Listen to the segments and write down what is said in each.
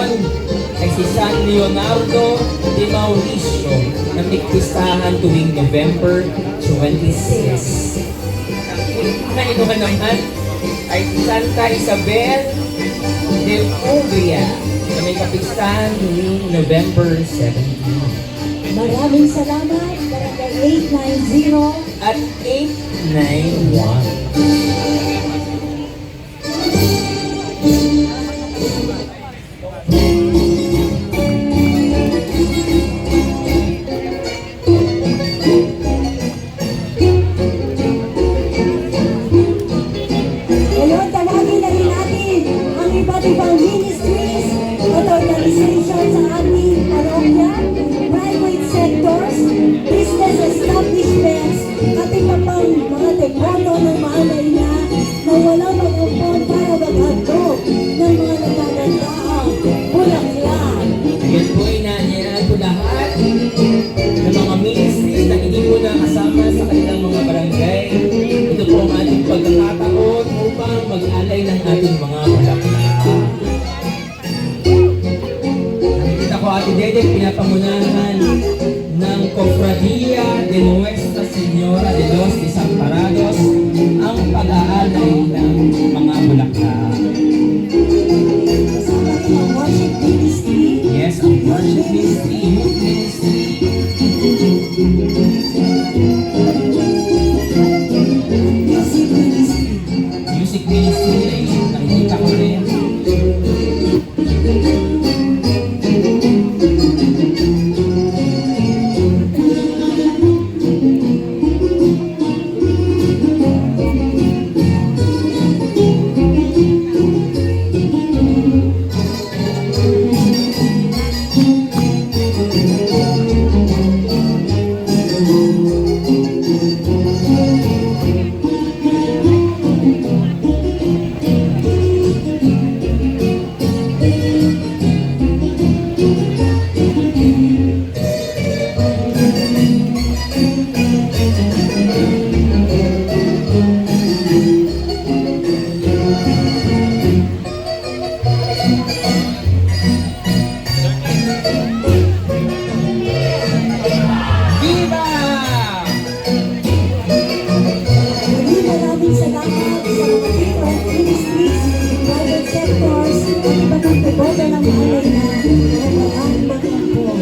ngayon ay si San Leonardo de Mauricio na may pistahan tuwing November 26. Na ito naman ay si Santa Isabel de Uvia na may kapistahan tuwing November 17. Maraming salamat, Barangay 890 At 891. Ngayon, tawagin na rin natin ang iba't ibang ministries at organization sa ating parokya, private sectors, business establishments, at iba pang mga teknono ng maanay na walang mag-upon para maghandog ng mga nagagandahang bulaklak. Yan po ay nangyayari po lahat ng mga ministries na hindi po nakasama sa kanilang mga barangay. Ito po ang ating pagkakataon upang mag-alay ng ating mga bulaklak. Nakikita ko Ate Dede, pinapangunahan ng Cofradia de Nuestra Señora de los Desamparados ang pag-aalay ng mga bulaklak. Kasama rin ang worship ministry, Yes, ang worship ministry, youth ministry, music ministry. music ministry ay nakikita ko rin. Viva! Maraming salamat sa mga different ministries, private sectors, at iba pang pagboto ng alay na ang mag-upon.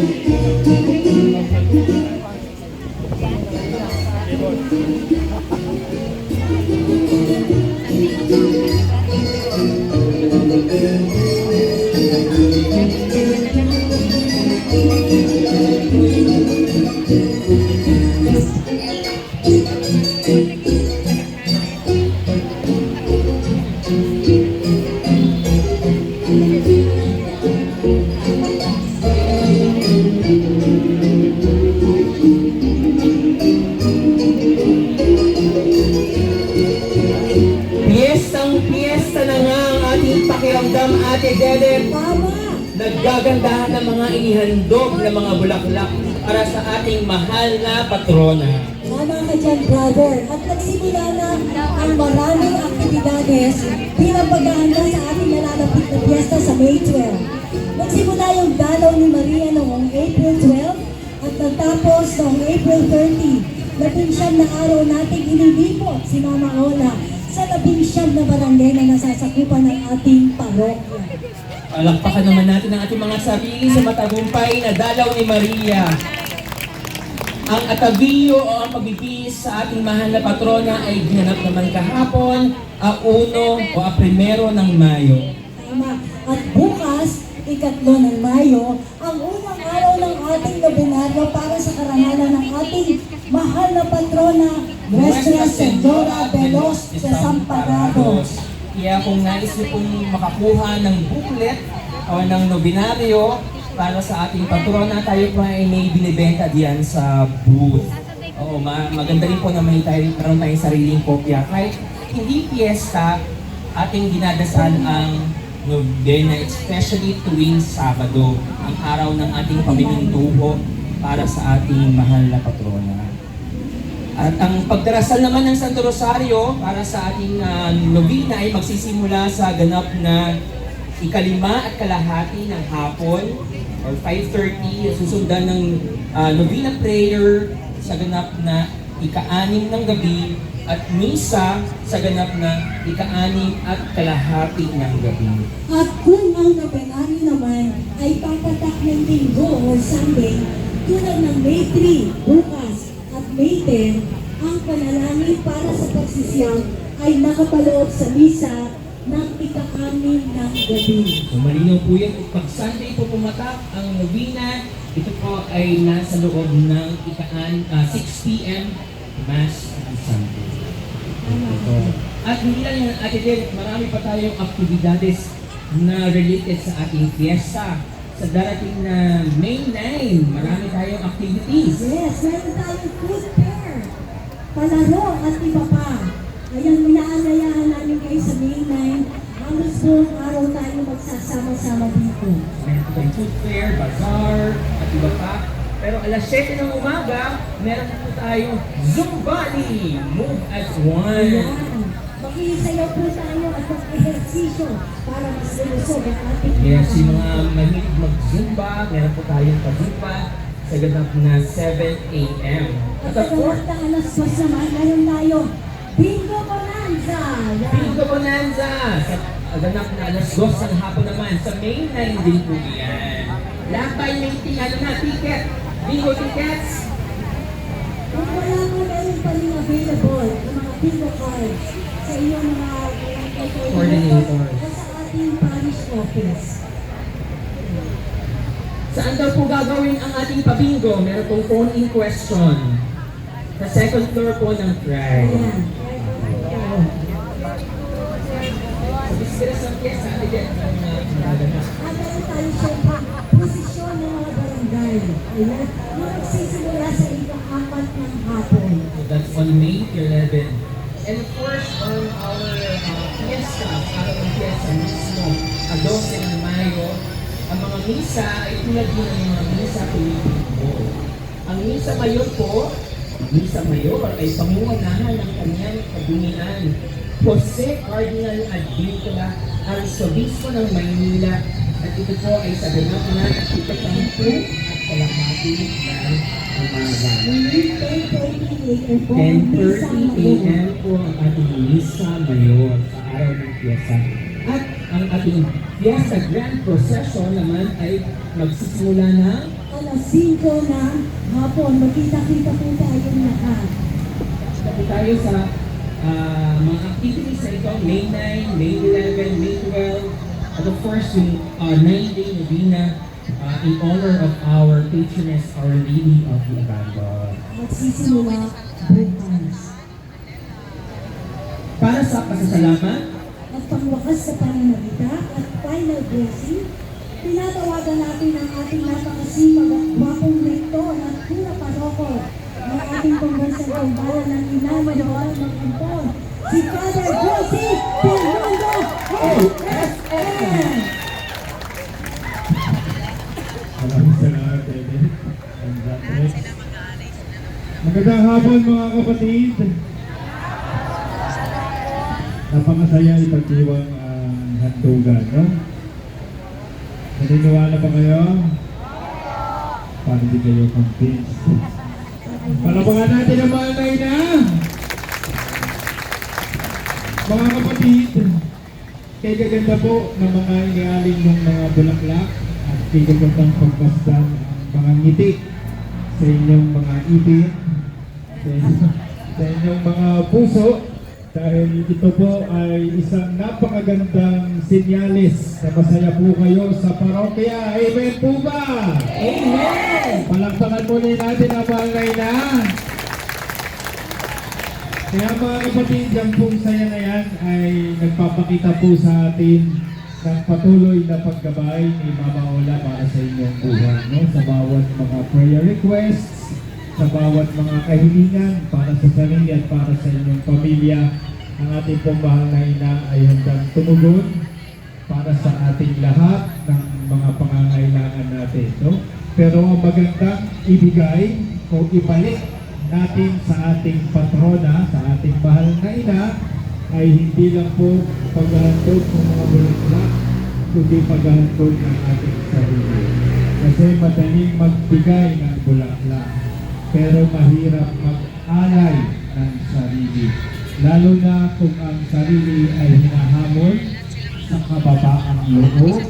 Piyesta na nga ang ating pakiramdam, Ate Dede. Tama! Naggagandahan ng mga inihandog na mga bulaklak para sa ating mahal na patrona. Tama ka dyan, brother. At nagsimula na ang maraming aktibidades bilang paghahanda sa ating nalalapit na piyesta sa May 12. Nagsimula yung dalaw ni Maria noong April 12 at nagtapos noong April 30. 19 na araw nating inilipot si Mama Ola sa 19 na barangay na nasasakupan ng ating parokya. Palakpakan naman natin ang ating mga sarili sa matagumpay na dalaw ni Maria. Ang atabiyo o ang pagbibihis sa ating mahal na patrona ay ginanap naman kahapon, a 1 o a 1 ng Mayo. Tama. At bukas, 3 ng Mayo, ang unang araw ng ating nobinaryo para sa karangalan ng ating mahal na patrona, Nuestra Señora de los Desamparados. Kaya kung nais niyo pong makakuha ng booklet o ng nobinaryo para sa ating patrona, tayo po ay may binibenta diyan sa booth. Oo, maganda rin po na meron tayong sariling kopya. Kahit hindi piyesta, ating dinadasal ang nobena, especially tuwing Sabado, ang araw ng ating pamimintuho para sa ating mahal na patrona. At ang pagdarasal naman ng Santo Rosario para sa ating novena ay magsisimula sa ganap na ikalima at kalahati ng hapon or 5:30, susundan ng novena prayer sa ganap na ika-6 ng gabi at misa sa ganap na ika-6 at kalahati ng gabi. At kung ang nobenaryo naman ay papatak ng linggo o Sunday, tulad ng May 3, bukas, at May 10, ang panalangin para sa pagsisiyang ay nakapaloob sa misa ng ika-6 ng gabi. So malinaw po yan. Pag Sunday po pumatak ang novena, ito po ay nasa loob ng 6 p.m. Mass on Sunday. Ito. At hindi lang yan, Ate Del, marami pa tayong aktibidades na related sa ating fiesta. Sa darating na May 9, marami tayong activities. Yes, meron tayong food fair, palaro at iba pa. Ayan, inaalayahan namin kayo sa May 9. Halos buong araw tayo magsasama-sama dito. Meron po tayong food fair, bazaar, at iba pa. Pero alas 7 ng umaga, meron po tayong Zumbali! Move as one! Ayan, makisayaw po tayo at mag-ehersisyo para mas lulusog ang ating Yes, yung mga mahilig mag-zumba, meron po tayong pag-zumba sa ganap na 7 a.m. At At of sa course, na alas 2 naman, meron tayo Bingo Bonanza! Yan. Bingo Bonanza! Sa ganap na alas 2 ng hapon naman, sa May 9 din po yan. Lahat tayo may ticket, bingo tickets. Kung wala mo, meron pa rin available ang mga bingo cards sa iyong mga Coordinators. o sa ating parish office. Saan daw po gagawin ang ating pabingo? Meron pong phone-in question. Sa second floor po ng Thrive. Ayan. Sa Bisperas ng Fiesta, Ate Jen, ang magaganap. At meron tayo siyempre posisyon ng mga barangay. Ayan. Yung magsisimula sa ika-4 ng hapon. So that's on May 11. And of course, on our fiesta, araw ng fiesta mismo, 12 ng Mayo, ang mga misa ay tulad din ng mga misa tuwing linggo. Ang misa mayor po, misa mayor ay pangungunahan ng kanyang kabungian, Jose Cardinal Advíncula, Arsobispo ng Maynila, at ito po ay sa ganap na ikatampu at kalahati ng umaga. Hindi 10:30 po. 10:30 a.m. po ang ating misa mayor sa araw ng fiesta. At ang ating fiesta grand procession naman ay magsisimula na Alas 5 ng hapon. Magkita-kita po tayong lahat. tapos tayo sa mga activities na ito, May 9, May 11, May 12, at of course yung 9-day novena in honor of our patroness, Our Lady of the Abandon. Magsisimula bukas. Para sa pasasalamat, At pangwakas sa pananalita at final blessing, tinatawagan natin ang ating napakasipag at gwapong rektor at pura paroko ng ating pambansang kumbayan ng inamadawan ng Ampon, si Father Josie Fernando OSM! Maraming salamat, Eden. And God bless. Magandang hapon mga kapatid. Napakasaya ipagdiwang ang handugan, no? Naniniwala ba kayo? Paano di kayo convinced? Palabangan natin ang mga na. Mga kapatid, kay gaganda po ng mga inialing ng mga bulaklak at kay gagandang pagpasdan ang mga ngiti sa inyong mga ipin, sa inyong mga puso, dahil ito po ay isang napakagandang sinyalis na masaya po kayo sa parokya. Amen po ba? Amen! Palakpakan muli natin ang mga na. Kaya mga kapatid, yung pong saya na yan ay nagpapakita po sa atin ng patuloy na paggabay ni Mama Ola para sa inyong buhay. No? Sa bawat mga prayer requests, sa bawat mga kahilingan para sa sarili at para sa inyong pamilya, ang ating pong mahal na ina ay handang tumugon para sa ating lahat ng mga pangangailangan natin. No? Pero ang magandang ibigay o ibalik natin sa ating patrona, sa ating mahal na ina, ay hindi lang po paghahandog ng mga bulaklak, kundi paghahandog ng ating sarili. Kasi madaling magbigay ng bulaklak, pero mahirap mag-alay ng sarili. Lalo na kung ang sarili ay hinahamon sa kababaang loob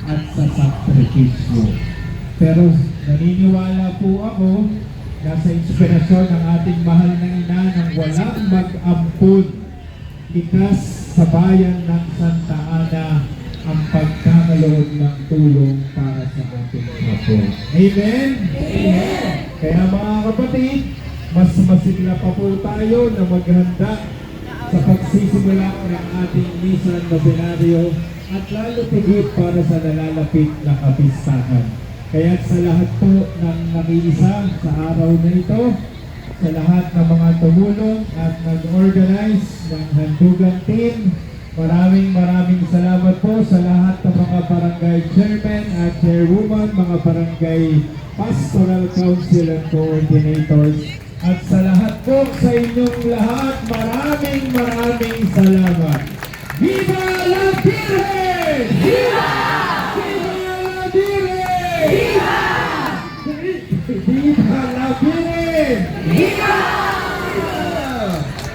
at sa sakripisyo. Pero naniniwala po ako na sa inspirasyon ng ating mahal na ina ng walang mag-ampun, likas sa bayan ng Santa Ana ang pagkakaloob ng tulong para sa ating kapwa. Amen? Amen! Kaya mga kapatid, mas masigla pa po tayo na maghanda sa pagsisimula ng ating misa nobenaryo at lalo tigit para sa nalalapit na kapistahan. Kaya sa lahat po ng nakiisa sa araw na ito, sa lahat ng mga tumulong at nag-organize ng handugang team, maraming salamat po sa lahat ng mga barangay chairman at chairwoman, mga barangay pastoral council and coordinators. At sa lahat po sa inyong lahat, maraming salamat. Viva la Virgen! Viva! Viva la Virgen! Viva! Viva la Virgen! Viva!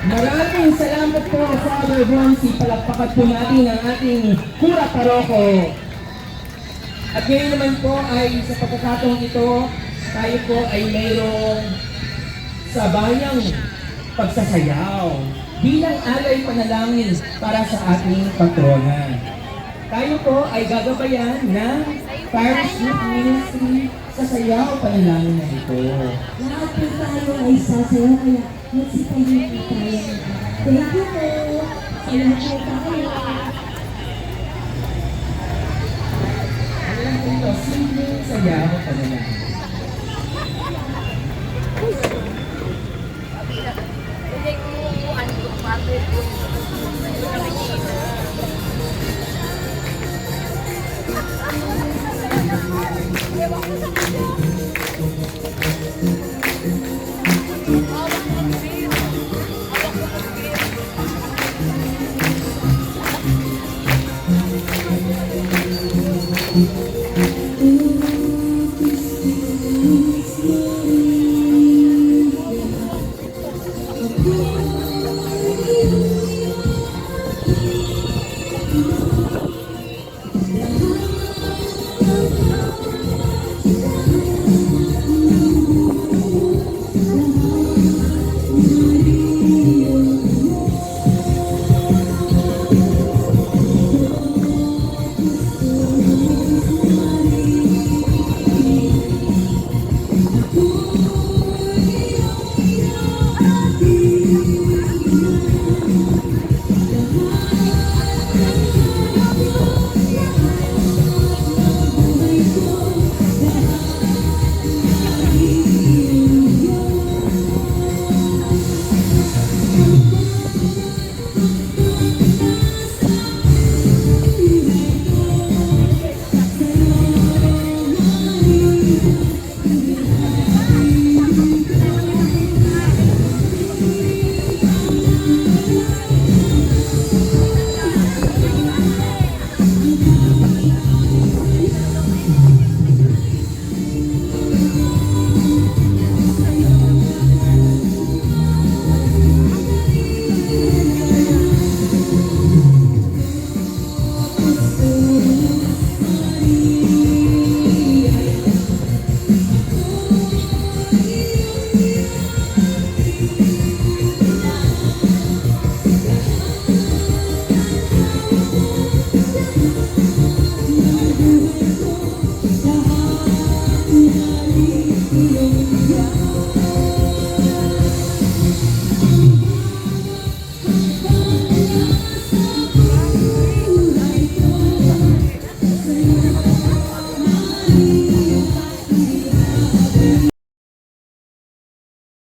Maraming salamat po, Father Bronzy. Palakpakan po natin ang ating Kura Paroko. At ngayon naman po ay sa pagkakataong ito, tayo po ay mayroong sabayang pagsasayaw bilang alay panalangin para sa ating patrona. Tayo po ay gagabayan ng Parish Youth Ministry sa sayaw panalangin na ito. Lahat po tayo ay sasayaw, kaya magsitayin po tayo. Thank you po. Sa lahat po tayo. Ano lang po ito? Simpleng sayaw panalangin. Thank you.